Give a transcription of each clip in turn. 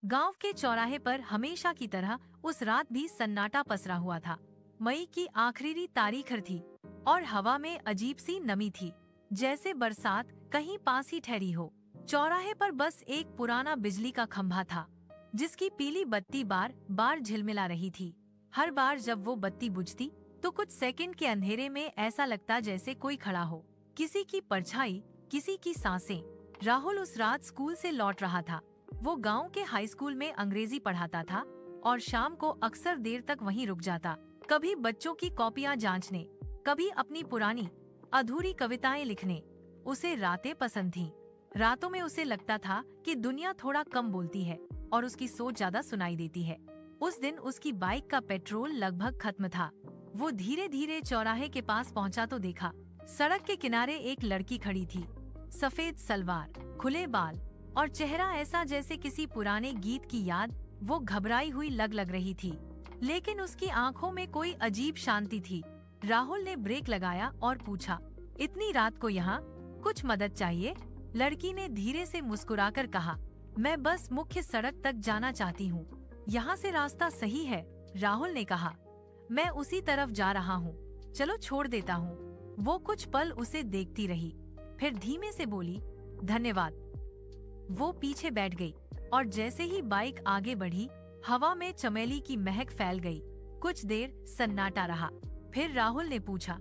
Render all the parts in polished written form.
गांव के चौराहे पर हमेशा की तरह उस रात भी सन्नाटा पसरा हुआ था। मई की आखिरी तारीख थी और हवा में अजीब सी नमी थी, जैसे बरसात कहीं पास ही ठहरी हो। चौराहे पर बस एक पुराना बिजली का खंभा था, जिसकी पीली बत्ती बार बार झिलमिला रही थी। हर बार जब वो बत्ती बुझती तो कुछ सेकंड के अंधेरे में ऐसा लगता जैसे कोई खड़ा हो, किसी की परछाई, किसी की सांसें। राहुल उस रात स्कूल से लौट रहा था। वो गांव के हाई स्कूल में अंग्रेजी पढ़ाता था और शाम को अक्सर देर तक वहीं रुक जाता, कभी बच्चों की कॉपियां जांचने, कभी अपनी पुरानी अधूरी कविताएं लिखने। उसे रातें पसंद थीं। रातों में उसे लगता था कि दुनिया थोड़ा कम बोलती है और उसकी सोच ज्यादा सुनाई देती है। उस दिन उसकी बाइक का पेट्रोल लगभग खत्म था। वो धीरे धीरे चौराहे के पास पहुंचा तो देखा, सड़क के किनारे एक लड़की खड़ी थी। सफेद सलवार, खुले बाल और चेहरा ऐसा जैसे किसी पुराने गीत की याद। वो घबराई हुई लग रही थी, लेकिन उसकी आंखों में कोई अजीब शांति थी। राहुल ने ब्रेक लगाया और पूछा, इतनी रात को यहाँ, कुछ मदद चाहिए? लड़की ने धीरे से मुस्कुराकर कहा, मैं बस मुख्य सड़क तक जाना चाहती हूँ। यहाँ से रास्ता सही है? राहुल ने कहा, मैं उसी तरफ जा रहा हूँ, चलो छोड़ देता हूँ। वो कुछ पल उसे देखती रही, फिर धीमे से बोली, धन्यवाद। वो पीछे बैठ गई और जैसे ही बाइक आगे बढ़ी, हवा में चमेली की महक फैल गई। कुछ देर सन्नाटा रहा, फिर राहुल ने पूछा,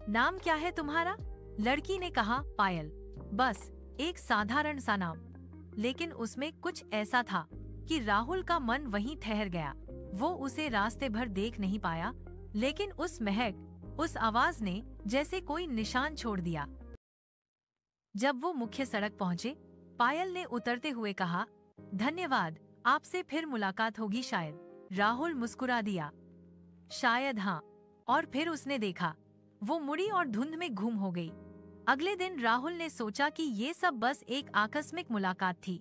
नाम क्या है तुम्हारा? लड़की ने कहा, पायल। बस एक साधारण सा नाम, लेकिन उसमें कुछ ऐसा था कि राहुल का मन वहीं ठहर गया। वो उसे रास्ते भर देख नहीं पाया, लेकिन उस महक, उस आवाज ने जैसे कोई निशान छोड़ दिया। जब वो मुख्य सड़क पहुंचे, पायल ने उतरते हुए कहा, धन्यवाद, आपसे फिर मुलाकात होगी शायद। राहुल मुस्कुरा दिया, शायद हाँ। और फिर उसने देखा, वो मुड़ी और धुंध में गुम हो गई। अगले दिन राहुल ने सोचा कि ये सब बस एक आकस्मिक मुलाकात थी,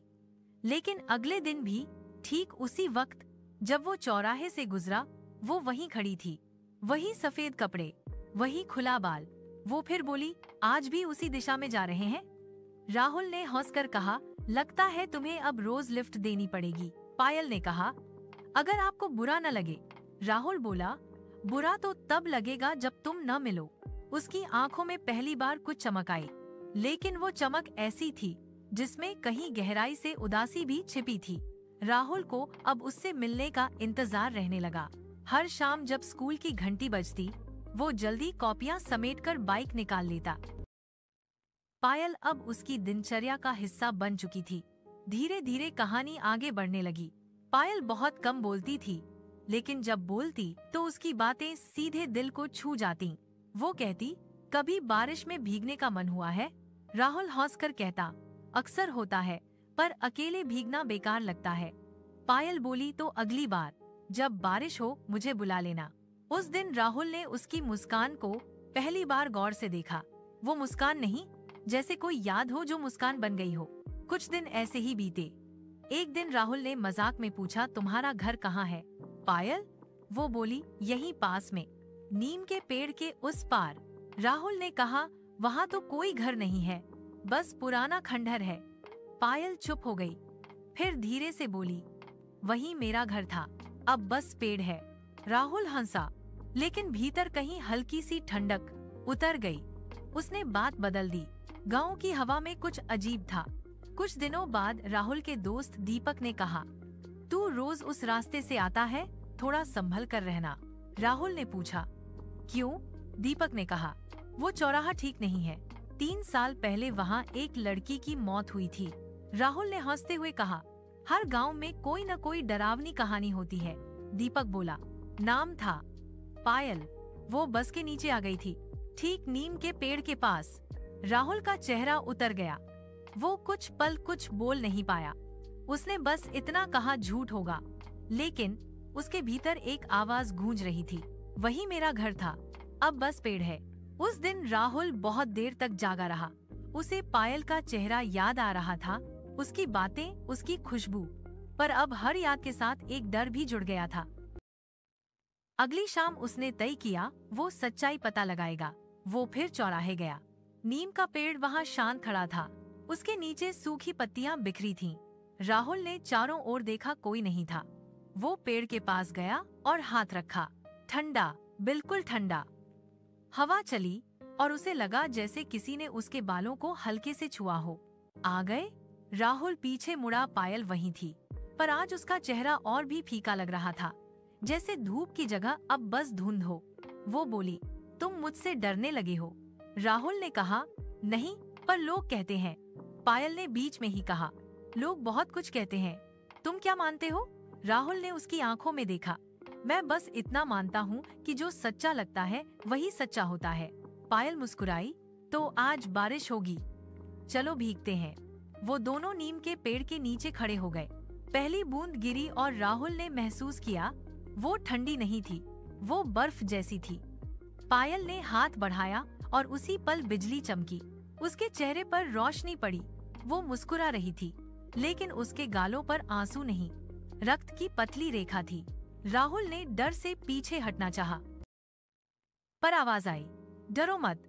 लेकिन अगले दिन भी ठीक उसी वक्त जब वो चौराहे से गुजरा, वो वहीं खड़ी थी। वही सफेद कपड़े, वही खुला बाल। वो फिर बोली, आज भी उसी दिशा में जा रहे हैं? राहुल ने हंसकर कहा, लगता है तुम्हें अब रोज लिफ्ट देनी पड़ेगी। पायल ने कहा, अगर आपको बुरा न लगे। राहुल बोला, बुरा तो तब लगेगा जब तुम न मिलो। उसकी आंखों में पहली बार कुछ चमक आई, लेकिन वो चमक ऐसी थी जिसमें कहीं गहराई से उदासी भी छिपी थी। राहुल को अब उससे मिलने का इंतजार रहने लगा। हर शाम जब स्कूल की घंटी बजती, वो जल्दी कॉपियां समेटकर बाइक निकाल लेता। पायल अब उसकी दिनचर्या का हिस्सा बन चुकी थी। धीरे धीरे कहानी आगे बढ़ने लगी। पायल बहुत कम बोलती थी, लेकिन जब बोलती तो उसकी बातें सीधे दिल को छू जाती। वो कहती, कभी बारिश में भीगने का मन हुआ है? राहुल हंसकर कहता, अक्सर होता है, पर अकेले भीगना बेकार लगता है। पायल बोली, तो अगली बार जब बारिश हो मुझे बुला लेना। उस दिन राहुल ने उसकी मुस्कान को पहली बार गौर से देखा। वो मुस्कान नहीं, जैसे कोई याद हो जो मुस्कान बन गई हो। कुछ दिन ऐसे ही बीते। एक दिन राहुल ने मजाक में पूछा, तुम्हारा घर कहाँ है पायल? वो बोली, यहीं पास में, नीम के पेड़ के उस पार। राहुल ने कहा, वहाँ तो कोई घर नहीं है, बस पुराना खंडहर है। पायल चुप हो गई, फिर धीरे से बोली, वहीं मेरा घर था, अब बस पेड़ है। राहुल हंसा, लेकिन भीतर कहीं हल्की सी ठंडक उतर गई। उसने बात बदल दी। गांव की हवा में कुछ अजीब था। कुछ दिनों बाद राहुल के दोस्त दीपक ने कहा, तू रोज उस रास्ते से आता है, थोड़ा संभल कर रहना। राहुल ने पूछा, क्यों? दीपक ने कहा, वो चौराहा ठीक नहीं है। 3 साल पहले वहाँ एक लड़की की मौत हुई थी। राहुल ने हंसते हुए कहा, हर गांव में कोई न कोई डरावनी कहानी होती है। दीपक बोला, नाम था पायल। वो बस के नीचे आ गई थी, ठीक नीम के पेड़ के पास। राहुल का चेहरा उतर गया। वो कुछ पल कुछ बोल नहीं पाया। उसने बस इतना कहा, झूठ होगा। लेकिन उसके भीतर एक आवाज गूंज रही थी, वही मेरा घर था, अब बस पेड़ है। उस दिन राहुल बहुत देर तक जागा रहा। उसे पायल का चेहरा याद आ रहा था, उसकी बातें, उसकी खुशबू, पर अब हर याद के साथ एक डर भी जुड़ गया था। अगली शाम उसने तय किया, वो सच्चाई पता लगाएगा। वो फिर चौराहे गया। नीम का पेड़ वहाँ शांत खड़ा था, उसके नीचे सूखी पत्तियां बिखरी थीं। राहुल ने चारों ओर देखा, कोई नहीं था। वो पेड़ के पास गया और हाथ रखा। ठंडा, बिल्कुल ठंडा। हवा चली और उसे लगा जैसे किसी ने उसके बालों को हल्के से छुआ हो। आ गए? राहुल पीछे मुड़ा। पायल वहीं थी, पर आज उसका चेहरा और भी फीका लग रहा था, जैसे धूप की जगह अब बस धुंध हो। वो बोली, तुम मुझसे डरने लगे हो? राहुल ने कहा, नहीं, पर लोग कहते हैं। पायल ने बीच में ही कहा, लोग बहुत कुछ कहते हैं, तुम क्या मानते हो? राहुल ने उसकी आंखों में देखा। मैं बस इतना मानता हूँ कि जो सच्चा लगता है वही सच्चा होता है। पायल मुस्कुराई, तो आज बारिश होगी, चलो भीगते हैं। वो दोनों नीम के पेड़ के नीचे खड़े हो गए। पहली बूंद गिरी और राहुल ने महसूस किया, वो ठंडी नहीं थी, वो बर्फ जैसी थी। पायल ने हाथ बढ़ाया और उसी पल बिजली चमकी। उसके चेहरे पर रोशनी पड़ी। वो मुस्कुरा रही थी, लेकिन उसके गालों पर आंसू नहीं, रक्त की पतली रेखा थी। राहुल ने डर से पीछे हटना चाहा, पर आवाज आई, डरो मत,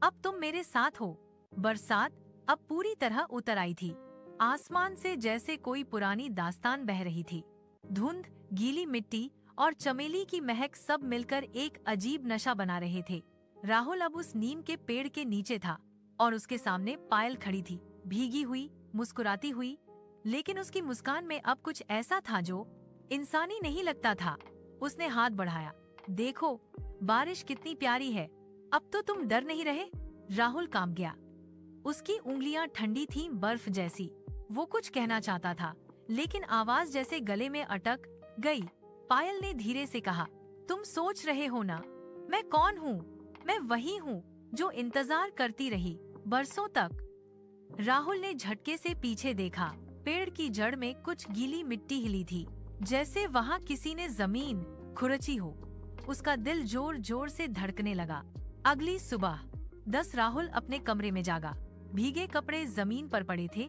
अब तुम मेरे साथ हो। बरसात अब पूरी तरह उतर आई थी। आसमान से जैसे कोई पुरानी दास्तान बह रही थी। धुंध, गीली मिट्टी और चमेली की महक सब मिलकर एक अजीब नशा बना रहे थे। राहुल अब उस नीम के पेड़ के नीचे था और उसके सामने पायल खड़ी थी, भीगी हुई, मुस्कुराती हुई, लेकिन उसकी मुस्कान में अब कुछ ऐसा था जो इंसानी नहीं लगता था। उसने हाथ बढ़ाया, देखो, बारिश कितनी प्यारी है, अब तो तुम डर नहीं रहे? राहुल कांप गया। उसकी उंगलियां ठंडी थीं, बर्फ जैसी। वो कुछ कहना चाहता था, लेकिन आवाज जैसे गले में अटक गई। पायल ने धीरे से कहा, तुम सोच रहे हो ना, मैं कौन हूँ? मैं वही हूँ जो इंतजार करती रही बरसों तक। राहुल ने झटके से पीछे देखा। पेड़ की जड़ में कुछ गीली मिट्टी हिली थी, जैसे वहाँ किसी ने जमीन खुरची हो। उसका दिल जोर जोर से धड़कने लगा। अगली सुबह 10 राहुल अपने कमरे में जागा। भीगे कपड़े जमीन पर पड़े थे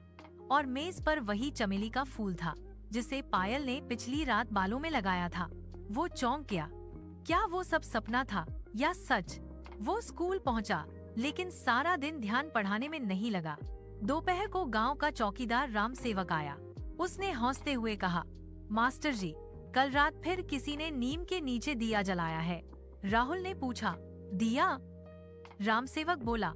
और मेज पर वही चमेली का फूल था जिसे पायल ने पिछली रात बालों में लगाया था। वो चौंक गया। क्या वो सब सपना था या सच? वो स्कूल पहुंचा, लेकिन सारा दिन ध्यान पढ़ाने में नहीं लगा। दोपहर को गांव का चौकीदार राम सेवक आया। उसने हंसते हुए कहा, मास्टर जी, कल रात फिर किसी ने नीम के नीचे दिया जलाया है। राहुल ने पूछा, दिया? राम सेवक बोला,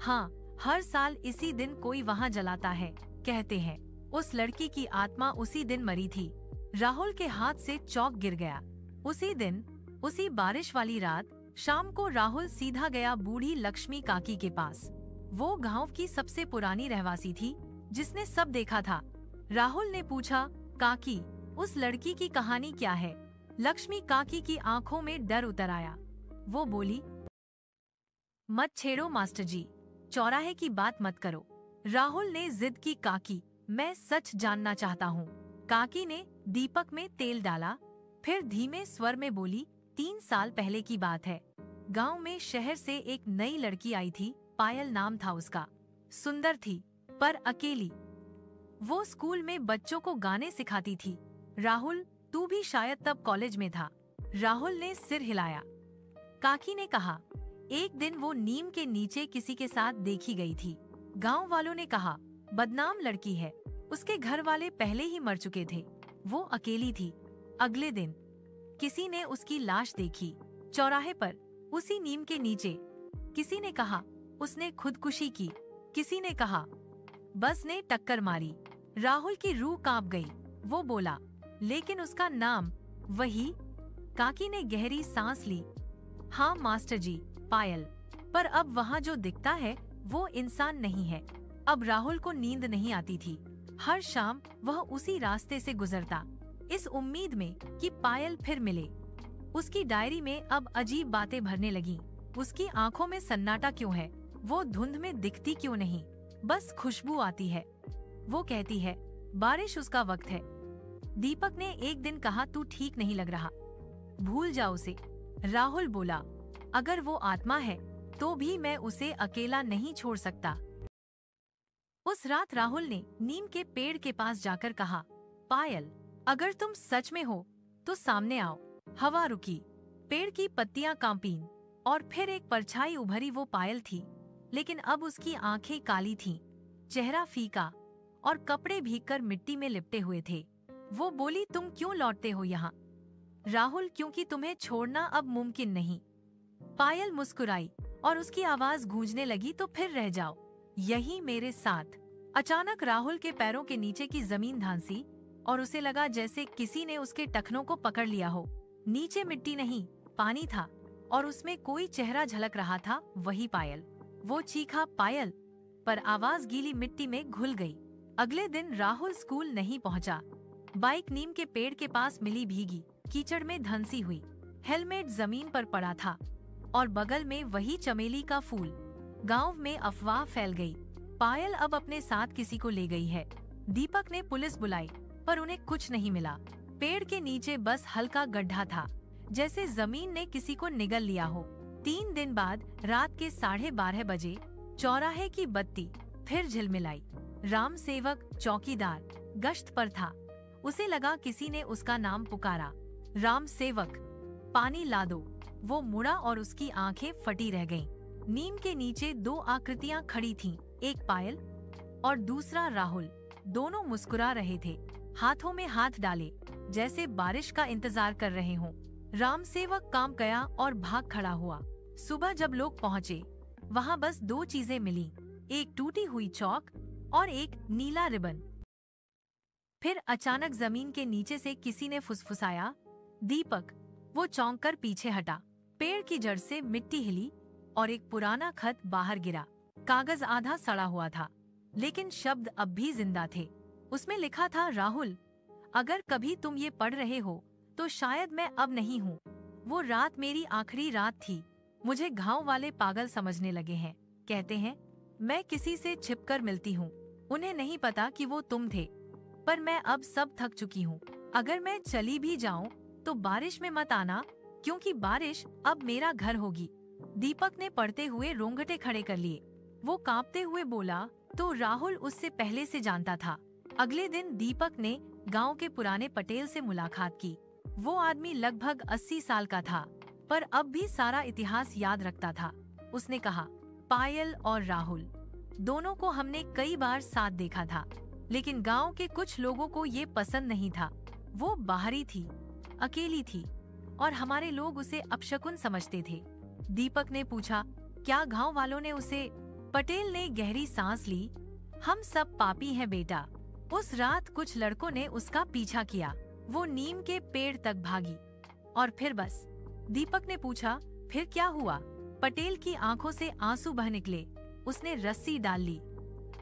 हाँ, हर साल इसी दिन कोई वहाँ जलाता है। कहते हैं उस लड़की की आत्मा उसी दिन मरी थी। राहुल के हाथ से चौक गिर गया। उसी दिन, उसी बारिश वाली रात, शाम को राहुल सीधा गया बूढ़ी लक्ष्मी काकी के पास। वो गांव की सबसे पुरानी रहवासी थी, जिसने सब देखा था। राहुल ने पूछा, काकी, उस लड़की की कहानी क्या है? लक्ष्मी काकी की आंखों में डर उतर आया। वो बोली, मत छेड़ो मास्टर जी, चौराहे की बात मत करो। राहुल ने जिद की, काकी, मैं सच जानना चाहता हूँ। काकी ने दीपक में तेल डाला, फिर धीमे स्वर में बोली, 3 साल पहले की बात है। गांव में शहर से एक नई लड़की आई थी, पायल नाम था उसका। सुंदर थी, पर अकेली। वो स्कूल में बच्चों को गाने सिखाती थी। राहुल, तू भी शायद तब कॉलेज में था। राहुल ने सिर हिलाया। काकी ने कहा, एक दिन वो नीम के नीचे किसी के साथ देखी गई थी। गांव वालों ने कहा, बदनाम लड़की है, उसके घर वाले पहले ही मर चुके थे। वो अकेली थी। अगले दिन किसी ने उसकी लाश देखी, चौराहे पर, उसी नीम के नीचे। किसी ने कहा उसने खुदकुशी की, किसी ने कहा बस ने टक्कर मारी। राहुल की रूह कांप गई। वो बोला, लेकिन उसका नाम वही? काकी ने गहरी सांस ली। हाँ मास्टर जी, पायल। पर अब वहाँ जो दिखता है वो इंसान नहीं है। अब राहुल को नींद नहीं आती थी। हर शाम वह उसी रास्ते से गुजरता, इस उम्मीद में कि पायल फिर मिले। उसकी डायरी में अब अजीब बातें भरने लगीं। उसकी आंखों में सन्नाटा क्यों है? वो धुंध में दिखती क्यों नहीं? बस खुशबू आती है। वो कहती है, बारिश उसका वक्त है। दीपक ने एक दिन कहा, तू ठीक नहीं लग रहा, भूल जा उसे। राहुल बोला, अगर वो आत्मा है तो भी मैं उसे अकेला नहीं छोड़ सकता। उस रात राहुल ने नीम के पेड़ के पास जाकर कहा, पायल, अगर तुम सच में हो तो सामने आओ। हवा रुकी, पेड़ की पत्तियां कांपीं और फिर एक परछाई उभरी। वो पायल थी, लेकिन अब उसकी आंखें काली थीं, चेहरा फीका और कपड़े भीगकर मिट्टी में लिपटे हुए थे। वो बोली, तुम क्यों लौटते हो यहाँ? राहुल, क्योंकि तुम्हें छोड़ना अब मुमकिन नहीं। पायल मुस्कुराई और उसकी आवाज गूंजने लगी, तो फिर रह जाओ यही मेरे साथ। अचानक राहुल के पैरों के नीचे की जमीन धांसी और उसे लगा जैसे किसी ने उसके टखनों को पकड़ लिया हो। नीचे मिट्टी नहीं, पानी था और उसमें कोई चेहरा झलक रहा था, वही पायल। वो चीखा, पायल, पर आवाज गीली मिट्टी में घुल गई। अगले दिन राहुल स्कूल नहीं पहुंचा। बाइक नीम के पेड़ के पास मिली, भीगी, कीचड़ में धंसी हुई। हेलमेट जमीन पर पड़ा था और बगल में वही चमेली का फूल। गांव में अफवाह फैल गई, पायल अब अपने साथ किसी को ले गई है। दीपक ने पुलिस बुलाई, पर उन्हें कुछ नहीं मिला। पेड़ के नीचे बस हल्का गड्ढा था, जैसे जमीन ने किसी को निगल लिया हो। 3 दिन बाद रात के 12:30 बजे चौराहे की बत्ती फिर झिलमिलाई। राम सेवक चौकीदार गश्त पर था। उसे लगा किसी ने उसका नाम पुकारा, राम सेवक, पानी ला दो। वो मुड़ा और उसकी आंखें फटी रह गईं। नीम के नीचे 2 आकृतियां खड़ी थीं, एक पायल और दूसरा राहुल। दोनों मुस्कुरा रहे थे, हाथों में हाथ डाले, जैसे बारिश का इंतजार कर रहे हों। राम सेवक काम गया और भाग खड़ा हुआ। सुबह जब लोग पहुँचे, वहाँ बस 2 चीजें मिली, एक टूटी हुई चौक और एक नीला रिबन। फिर अचानक जमीन के नीचे से किसी ने फुसफुसाया, दीपक। वो चौंक कर पीछे हटा। पेड़ की जड़ से मिट्टी हिली और एक पुराना खत बाहर गिरा। कागज आधा सड़ा हुआ था, लेकिन शब्द अब भी जिंदा थे। उसमें लिखा था, राहुल, अगर कभी तुम ये पढ़ रहे हो तो शायद मैं अब नहीं हूँ। वो रात मेरी आखिरी रात थी। मुझे गांव वाले पागल समझने लगे हैं। कहते हैं मैं किसी से छिपकर मिलती हूँ। उन्हें नहीं पता कि वो तुम थे, पर मैं अब सब थक चुकी हूँ। अगर मैं चली भी जाऊँ तो बारिश में मत आना, क्योंकि बारिश अब मेरा घर होगी। दीपक ने पढ़ते हुए रोंगटे खड़े कर लिए। वो कांपते हुए बोला, तो राहुल उससे पहले से जानता था। अगले दिन दीपक ने गांव के पुराने पटेल से मुलाकात की। वो आदमी लगभग 80 साल का था, पर अब भी सारा इतिहास याद रखता था। उसने कहा, पायल और राहुल दोनों को हमने कई बार साथ देखा था, लेकिन गांव के कुछ लोगों को ये पसंद नहीं था। वो बाहरी थी, अकेली थी और हमारे लोग उसे अपशकुन समझते थे। दीपक ने पूछा, क्या गांव वालों ने उसे? पटेल ने गहरी सांस ली। हम सब पापी हैं बेटा। उस रात कुछ लड़कों ने उसका पीछा किया। वो नीम के पेड़ तक भागी और फिर बस। दीपक ने पूछा, फिर क्या हुआ? पटेल की आंखों से आंसू बह निकले। उसने रस्सी डाल ली।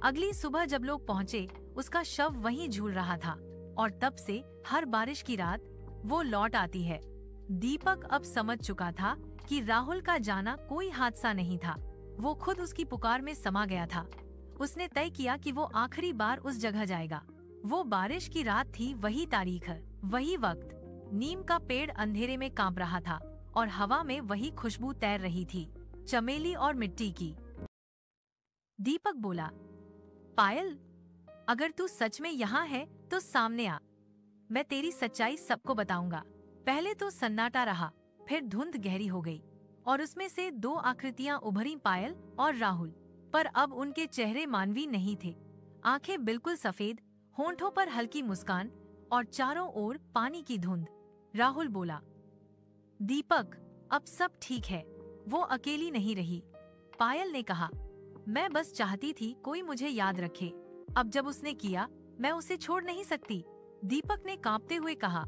अगली सुबह जब लोग पहुँचे, उसका शव वहीं झूल रहा था और तब से हर बारिश की रात वो लौट आती है। दीपक अब समझ चुका था कि राहुल का जाना कोई हादसा नहीं था। वो खुद उसकी पुकार में समा गया था। उसने तय किया कि वो आखिरी बार उस जगह जाएगा। वो बारिश की रात थी, वही तारीख है, वही वक्त। नीम का पेड़ अंधेरे में कांप रहा था और हवा में वही खुशबू तैर रही थी, चमेली और मिट्टी की। दीपक बोला, पायल, अगर तू सच में यहाँ है तो सामने आ। मैं तेरी सच्चाई सबको बताऊंगा। पहले तो सन्नाटा रहा, फिर धुंध गहरी हो गई और उसमें से 2 आकृतियां उभरी, पायल और राहुल। पर अब उनके चेहरे मानवीय नहीं थे। आंखें बिल्कुल सफेद, होंठों पर हल्की मुस्कान और चारों ओर पानी की धुंध। राहुल बोला, दीपक, अब सब ठीक है। वो अकेली नहीं रही। पायल ने कहा, मैं बस चाहती थी कोई मुझे याद रखे। अब जब उसने किया, मैं उसे छोड़ नहीं सकती। दीपक ने कांपते हुए कहा,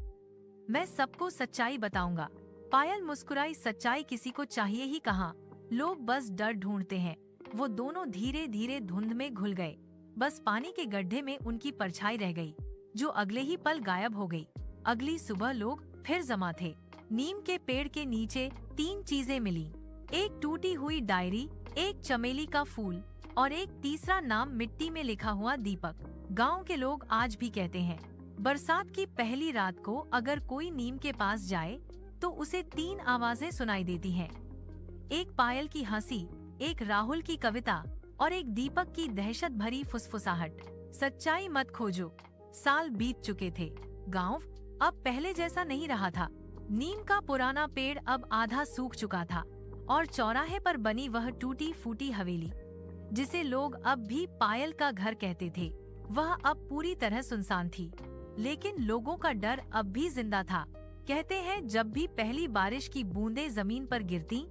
मैं सबको सच्चाई बताऊंगा। पायल मुस्कुराई, सच्चाई किसी को चाहिए ही कहाँ, लोग बस डर ढूंढते हैं। वो दोनों धीरे धीरे धुंध में घुल गए। बस पानी के गड्ढे में उनकी परछाई रह गई, जो अगले ही पल गायब हो गई। अगली सुबह लोग फिर जमा थे। नीम के पेड़ के नीचे 3 चीजें मिली, एक टूटी हुई डायरी, एक चमेली का फूल और एक तीसरा नाम मिट्टी में लिखा हुआ, दीपक। गांव के लोग आज भी कहते हैं, बरसात की पहली रात को अगर कोई नीम के पास जाए तो उसे 3 आवाजें सुनाई देती हैं। एक पायल की हंसी, एक राहुल की कविता और एक दीपक की दहशत भरी फुसफुसाहट। सच्चाई मत खोजो। साल बीत चुके थे। गांव अब पहले जैसा नहीं रहा था। नीम का पुराना पेड़ अब आधा सूख चुका था और चौराहे पर बनी वह टूटी फूटी हवेली, जिसे लोग अब भी पायल का घर कहते थे, वह अब पूरी तरह सुनसान थी, लेकिन लोगों का डर अब भी जिंदा था। कहते हैं जब भी पहली बारिश की बूंदें जमीन पर गिरती,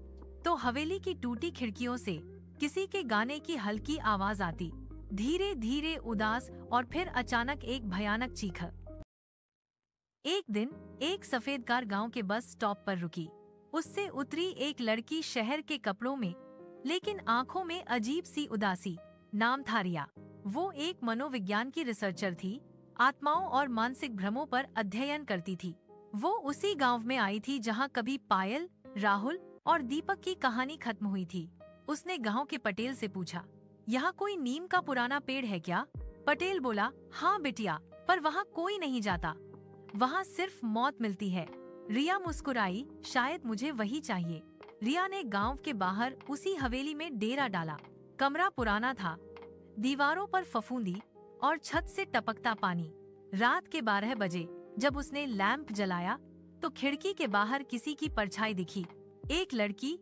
तो हवेली की टूटी खिड़कियों से किसी के गाने की हल्की आवाज आती, धीरे धीरे उदास, और फिर अचानक एक भयानक चीख। एक दिन एक सफेद कार गांव के बस स्टॉप पर रुकी। उससे उतरी एक लड़की शहर के कपड़ों में, लेकिन आंखों में अजीब सी उदासी। नाम था रिया। वो एक मनोविज्ञान की रिसर्चर थी, आत्माओं और मानसिक भ्रमों पर अध्ययन करती थी। वो उसी गांव में आई थी जहां कभी पायल, राहुल और दीपक की कहानी खत्म हुई थी। उसने गांव के पटेल से पूछा, यहाँ कोई नीम का पुराना पेड़ है क्या? पटेल बोला, हाँ बिटिया, पर वहाँ कोई नहीं जाता, वहाँ सिर्फ मौत मिलती है। रिया मुस्कुराई, शायद मुझे वही चाहिए। रिया ने गांव के बाहर उसी हवेली में डेरा डाला। कमरा पुराना था, दीवारों पर फफूंदी और छत से टपकता पानी। रात के 12 बजे जब उसने लैंप जलाया, तो खिड़की के बाहर किसी की परछाई दिखी। एक लड़की,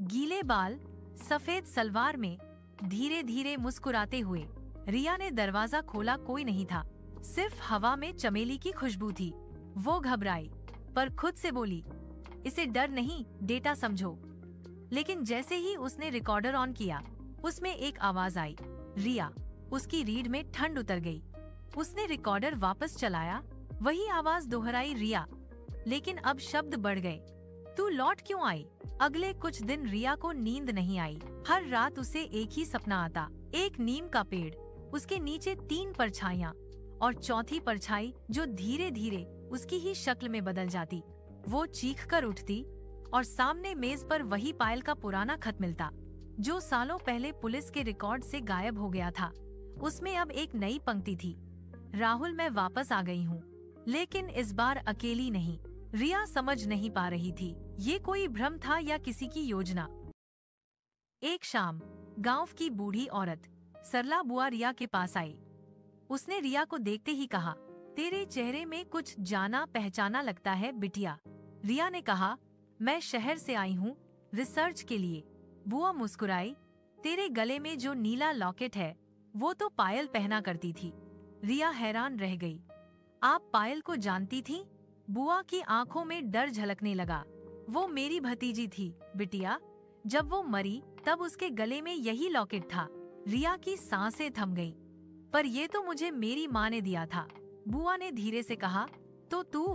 गीले बाल, सफेद सलवार में, धीरे धीरे मुस्कुराते हुए। रिया ने दरवाजा खोला, कोई नहीं था, सिर्फ हवा में चमेली की खुशबू थी। वो घबराई, पर खुद से बोली, इसे डर नहीं, डेटा समझो। लेकिन जैसे ही उसने रिकॉर्डर ऑन किया, उसमें एक आवाज आई, रिया। उसकी रीढ़ में ठंड उतर गई। उसने रिकॉर्डर वापस चलाया, वही आवाज दोहराई, रिया। लेकिन अब शब्द बढ़ गए, तू लौट क्यों आई? अगले कुछ दिन रिया को नींद नहीं आई। हर रात उसे एक ही सपना आता, एक नीम का पेड़, उसके नीचे 3 परछाइयाँ, और चौथी परछाई जो धीरे धीरे उसकी ही शक्ल में बदल जाती। वो चीख कर उठती और सामने मेज पर वही पायल का पुराना खत मिलता, जो सालों पहले पुलिस के रिकॉर्ड से गायब हो गया था। उसमें अब एक नई पंक्ति थी, राहुल मैं वापस आ गई हूँ, लेकिन इस बार अकेली नहीं। रिया समझ नहीं पा रही थी, ये कोई भ्रम था या किसी की योजना। एक शाम गांव की बूढ़ी औरत सरला बुआ रिया के पास आई। उसने रिया को देखते ही कहा, तेरे चेहरे में कुछ जाना पहचाना लगता है बिटिया। रिया ने कहा, मैं शहर से आई हूँ रिसर्च के लिए। बुआ मुस्कुराई, तेरे गले में जो नीला लॉकेट है वो तो पायल पहना करती थी। रिया हैरान रह गई, आप पायल को जानती थी? बुआ की आंखों में डर झलकने लगा। वो मेरी भतीजी थी बिटिया, जब वो मरी तब उसके गले में यही लॉकेट था। रिया की सांसें थम गईं। पर ये तो मुझे मेरी माँ ने दिया था, बुआ ने धीरे से कहा। तो तू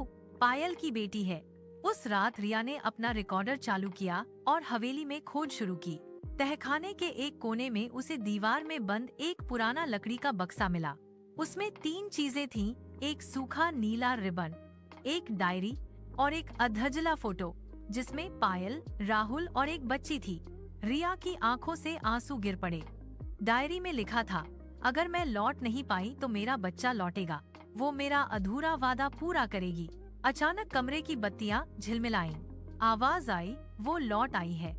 पायल की बेटी है। उस रात रिया ने अपना रिकॉर्डर चालू किया और हवेली में खोज शुरू की। तहखाने के एक कोने में उसे दीवार में बंद एक पुराना लकड़ी का बक्सा मिला। उसमें 3 चीजें थीं, एक सूखा नीला रिबन, एक डायरी और एक अधजला फोटो, जिसमें पायल, राहुल और एक बच्ची थी। रिया की आंखों से आंसू गिर पड़े। डायरी में लिखा था, अगर मैं लौट नहीं पाई तो मेरा बच्चा लौटेगा, वो मेरा अधूरा वादा पूरा करेगी। अचानक कमरे की बत्तियां झिलमिलाईं। आवाज आई, वो लौट आई है।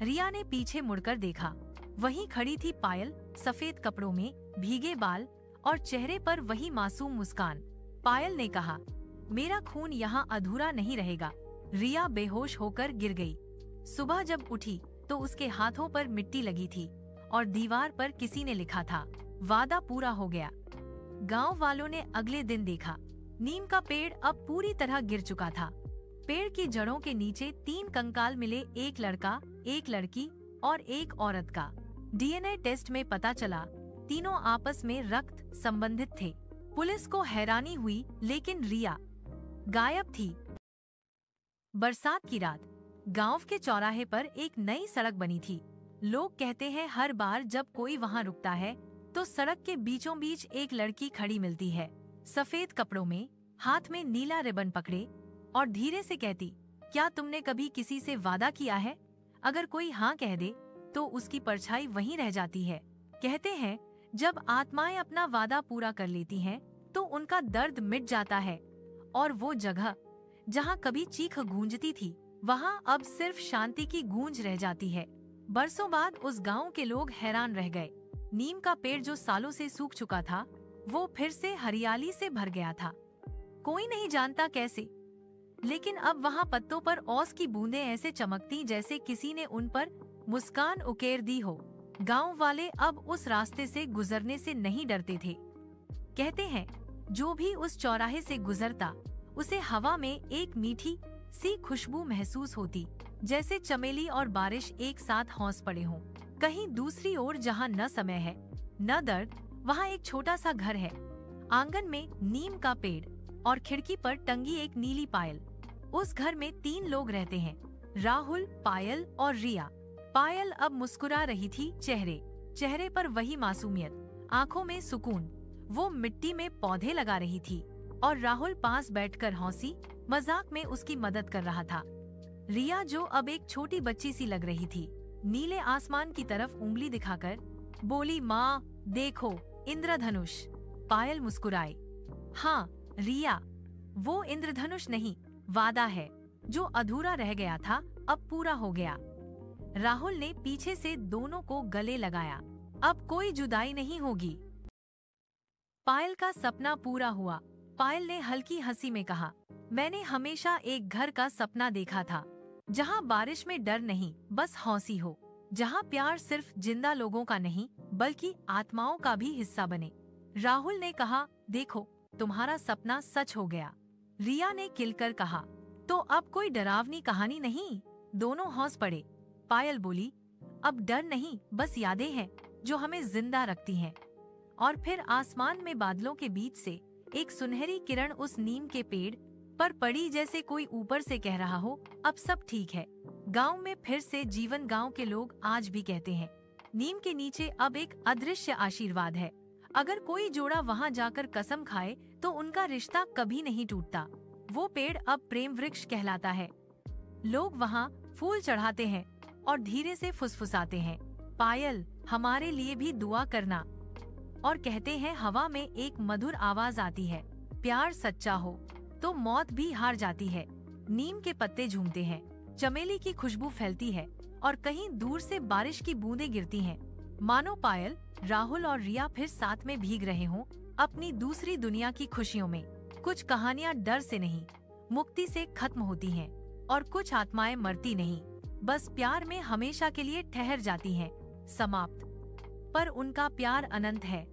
रिया ने पीछे मुड़कर देखा। वहीं खड़ी थी पायल, सफेद कपड़ों में, भीगे बाल और चेहरे पर वही मासूम मुस्कान। पायल ने कहा, मेरा खून यहाँ अधूरा नहीं रहेगा। रिया बेहोश होकर गिर गई। सुबह जब उठी तो उसके हाथों पर मिट्टी लगी थी और दीवार पर किसी ने लिखा था, वादा पूरा हो गया। गांव वालों ने अगले दिन देखा, नीम का पेड़ अब पूरी तरह गिर चुका था। पेड़ की जड़ों के नीचे 3 कंकाल मिले, एक लड़का, एक लड़की और एक औरत का। डीएनए टेस्ट में पता चला तीनों आपस में रक्त संबंधित थे। पुलिस को हैरानी हुई, लेकिन रिया गायब थी। बरसात की रात गांव के चौराहे पर एक नई सड़क बनी थी। लोग कहते हैं हर बार जब कोई वहां रुकता है तो सड़क के बीचों बीच एक लड़की खड़ी मिलती है, सफेद कपड़ों में, हाथ में नीला रिबन पकड़े, और धीरे से कहती, क्या तुमने कभी किसी से वादा किया है? अगर कोई हाँ कह दे तो उसकी परछाई वहीं रह जाती है। कहते हैं जब आत्माएं अपना वादा पूरा कर लेती हैं तो उनका दर्द मिट जाता है, और वो जगह जहाँ कभी चीख गूंजती थी वहाँ अब सिर्फ शांति की गूंज रह जाती है। बरसों बाद उस गांव के लोग हैरान रह गए। नीम का पेड़ जो सालों से सूख चुका था, वो फिर से हरियाली से भर गया था। कोई नहीं जानता कैसे, लेकिन अब वहाँ पत्तों पर ओस की बूंदें ऐसे चमकती जैसे किसी ने उन पर मुस्कान उकेर दी हो। गांव वाले अब उस रास्ते से गुजरने से नहीं डरते थे। कहते हैं जो भी उस चौराहे से गुजरता उसे हवा में एक मीठी सी खुशबू महसूस होती, जैसे चमेली और बारिश एक साथ हौस पड़े हों। कहीं दूसरी ओर जहाँ न समय है न दर्द, वहाँ एक छोटा सा घर है। आंगन में नीम का पेड़ और खिड़की पर टंगी एक नीली पायल। उस घर में 3 लोग रहते हैं, राहुल, पायल और रिया। पायल अब मुस्कुरा रही थी, चेहरे पर वही मासूमियत, आंखों में सुकून। वो मिट्टी में पौधे लगा रही थी और राहुल पास बैठकर हंसी मजाक में उसकी मदद कर रहा था। रिया, जो अब एक छोटी बच्ची सी लग रही थी, नीले आसमान की तरफ उंगली दिखाकर बोली, माँ देखो इंद्रधनुष। पायल मुस्कुराई। हाँ रिया, वो इंद्रधनुष नहीं, वादा है। जो अधूरा रह गया था अब पूरा हो गया। राहुल ने पीछे से दोनों को गले लगाया। अब कोई जुदाई नहीं होगी। पायल का सपना पूरा हुआ। पायल ने हल्की हंसी में कहा, मैंने हमेशा एक घर का सपना देखा था, जहाँ बारिश में डर नहीं, बस हौसी हो, जहाँ प्यार सिर्फ जिंदा लोगों का नहीं बल्कि आत्माओं का भी हिस्सा बने। राहुल ने कहा, देखो तुम्हारा सपना सच हो गया। रिया ने खिलकर कहा, तो अब कोई डरावनी कहानी नहीं। दोनों हौस पड़े। पायल बोली, अब डर नहीं, बस यादें हैं जो हमें जिंदा रखती हैं। और फिर आसमान में बादलों के बीच से एक सुनहरी किरण उस नीम के पेड़ पर पड़ी, जैसे कोई ऊपर से कह रहा हो, अब सब ठीक है। गांव में फिर से जीवन। गांव के लोग आज भी कहते हैं, नीम के नीचे अब एक अदृश्य आशीर्वाद है। अगर कोई जोड़ा वहां जाकर कसम खाए तो उनका रिश्ता कभी नहीं टूटता। वो पेड़ अब प्रेम वृक्ष कहलाता है। लोग वहां फूल चढ़ाते हैं और धीरे से फुसफुसाते हैं, पायल हमारे लिए भी दुआ करना। और कहते हैं हवा में एक मधुर आवाज आती है, प्यार सच्चा हो तो मौत भी हार जाती है। नीम के पत्ते झूमते हैं, चमेली की खुशबू फैलती है और कहीं दूर से बारिश की बूंदें गिरती हैं। मानो पायल, राहुल और रिया फिर साथ में भीग रहे हों अपनी दूसरी दुनिया की खुशियों में। कुछ कहानियां डर से नहीं, मुक्ति से खत्म होती हैं और कुछ आत्माएं मरती नहीं, बस प्यार में हमेशा के लिए ठहर जाती हैं। समाप्त। पर उनका प्यार अनंत है।